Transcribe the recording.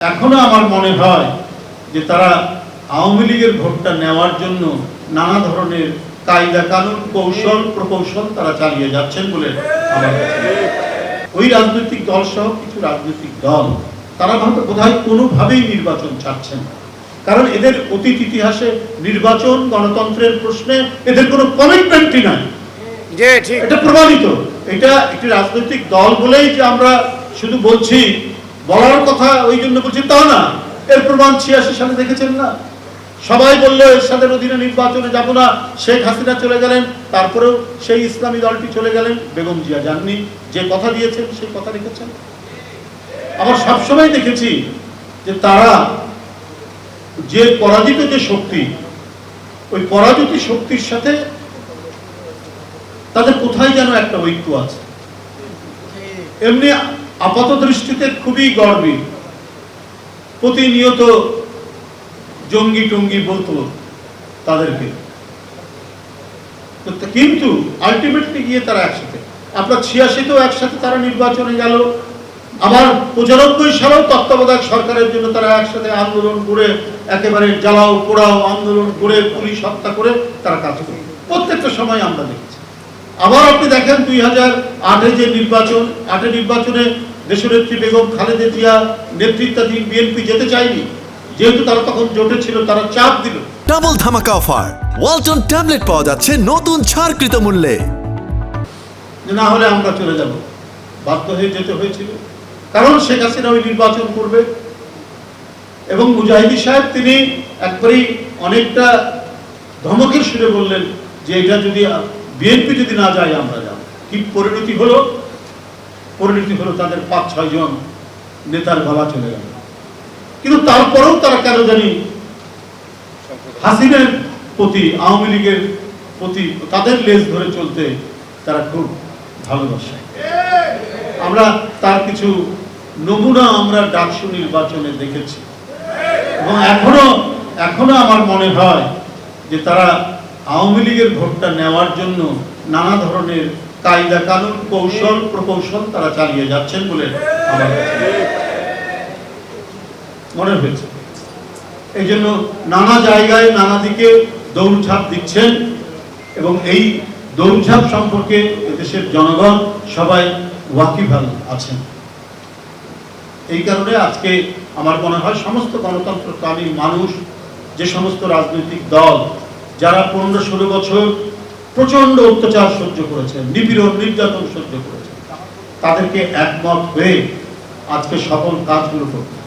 এখনো আমার মনে হয় যে তারা আওয়ামী লীগের ভোটটা নেওয়ার জন্য নানা ধরনের কায়দা কানুন কৌশল প্রকৌশল তারা চালিয়ে যাচ্ছেন বলে আমার কাছে ওই রাজনৈতিক দল সহ কিছু রাজনৈতিক দল তারা হয়তো বোধহয় কোনোভাবেই নির্বাচন চাচ্ছেন, কারণ এদের অতীত ইতিহাসে নির্বাচন গণতন্ত্রের প্রশ্নে এদের কোনো কমিটমেন্টই নাই। এটা প্রমাণিত। এটা একটি রাজনৈতিক দল বলেই যে আমরা শুধু বলছি, বলার কথা ওই জন্য বলছি তা না। এর প্রমাণ 86 সালে দেখেছেন না? সবাই বললো এরশাদের অধীনে নির্বাচনে যাব না, শেখ হাসিনা চলে গেলেন, তারপরেও সেই ইসলামী দলটি চলে গেলেন, বেগম জিয়া যাননি, যে কথা দিয়েছেন সেই কথা রেখেছেন। আবার সবসময় দেখেছি যে তারা যে পরাজিত যে শক্তি, ওই পরাজিত শক্তির সাথে তাদের কোথায় যেন একটা ঐক্য আছে। এমনি আপাত দৃষ্টিতে খুবই গর্বী, প্রতিনিয়ত জঙ্গি টঙ্গি বলতো তাদেরকে, কিন্তু আলটিমেটলি গিয়ে তারা একসাথে। আপনার 86তেও একসাথে তারা নির্বাচনে গেল, আবার 95 সালেও তত্ত্বাবধায়ক সরকারের জন্য তারা একসাথে আন্দোলন করে, একেবারে জ্বালাও পোড়াও আন্দোলন করে, পুলিশ হত্যা করে তারা কাজ করে। প্রত্যেকটা সময় আমরা দেখেছি। আবার আপনি দেখেন 2008-এ যে নির্বাচন, 8 নির্বাচনে দেশনেত্রী বেগম খালেদা জিয়া নেতৃত্বাধীন বিএনপি যেতে চায়নি, যেহেতু তারা তখন জোটে ছিল, তারা চাপ দিল। ডাবল ধামাকা অফার, ওয়ালটন ট্যাবলেট পাওয়া যাচ্ছে নতুন ছাড়কৃত মূল্যে। না হলে আমরা চলে যাব, বাধ্য হয়ে যেতে হয়েছিল, কারণ শেখ হাসিনা ওই নির্বাচন করবে। এবং মুজাহিদি সাহেব তিনি একবারই অনেকটা ধমকের সুরে বললেন যে এটা যদি বিএনপি যদি না যায় আমরা যাব। কি পরিণতি হলো? পরিণতি হলো তাদের 5-6 জন নেতার গলা চলে গেল। কিন্তু তারপরেও তারা কেন জানি হাসিনার প্রতি, আওয়ামী লীগের প্রতি তাদের লেজ ধরে চলতে তারা খুব ভালোবাসে। আমরা তার কিছু নমুনা আমরা ডাকসু নির্বাচনে দেখেছি, এবং এখনো আমার মনে হয় যে তারা আওয়ামী লীগের ভোটটা নেওয়ার জন্য নানা ধরনের কায়দা কানুন কৌশল প্রকৌশল তারা চালিয়ে যাচ্ছেন বলে আমার কাছে মনে হয়েছে। এই জন্য নানা জায়গায় নানা দিকে দৌড়ঝাঁপ দিচ্ছেন, এবং এই দৌড়ঝাঁপ সম্পর্কে এদেশের জনগণ সবাই ওয়াকিবহাল আছেন। এই কারণে আজকে আমার মনে হয় সমস্ত গণতন্ত্রকামী মানুষ, যে সমস্ত রাজনৈতিক দল যারা 15-16 বছর প্রচন্ড অত্যাচার সহ্য করেছেন, নিপীড়ন নির্যাতন সহ্য করেছেন, তাদেরকে একমত হয়ে আজকে সকল কাজগুলো করতে